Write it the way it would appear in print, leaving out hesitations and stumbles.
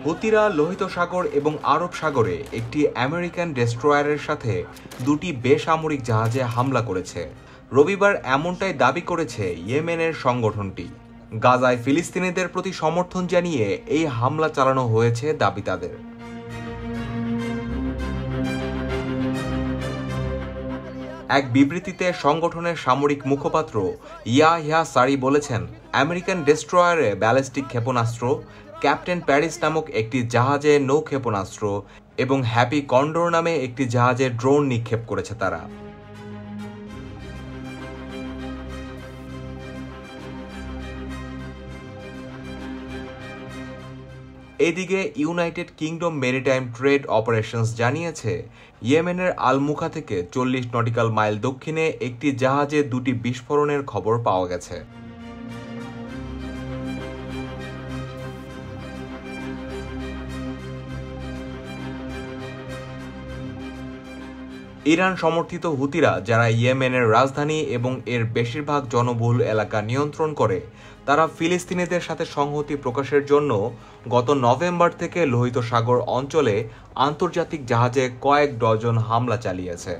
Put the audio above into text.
হুতিরা লোহিত সাগর এবং আরব সাগরে একটি আমেরিকান ডেস্ট্রয়ারের সাথে দুটি বেসামরিক জাহাজে হামলা করেছে। রবিবার এমনটাই দাবি করেছে ইয়েমেনের সংগঠনটি। গাজায় ফিলিস্তিনিদের প্রতি সমর্থন জানিয়ে এই হামলা চালানো হয়েছে দাবি তাদের। এক বিবৃতিতে সংগঠনের সামরিক মুখপাত্র ইয়াহিয়া সারি বলেছেন, আমেরিকান ডেস্ট্রয়ারে ব্যালিস্টিক ক্ষেপণাস্ত্র, ক্যাপ্টেন প্যারিস নামক একটি জাহাজে নৌ ক্ষেপণাস্ত্র এবং হ্যাপি কন্ডোর নামে একটি জাহাজে ড্রোন নিক্ষেপ করেছে তারা। এদিকে United kingdom maritime trade operations জানিয়েছে, ইয়েমেনের আল-মুখা থেকে 40 নটিক্যাল মাইল দক্ষিণে একটি জাহাজে দুটি বিস্ফোরণের খবর পাওয়া গেছে। ইরান সমর্থিত হুতিরা, যারা ইয়েমেনের রাজধানী এবং এর বেশিরভাগ জনবহুল এলাকা নিয়ন্ত্রণ করে, তারা ফিলিস্তিনিদের সাথে সংহতি প্রকাশের জন্য গত নভেম্বর থেকে লোহিত সাগর অঞ্চলে আন্তর্জাতিক জাহাজে কয়েক ডজন হামলা চালিয়েছে।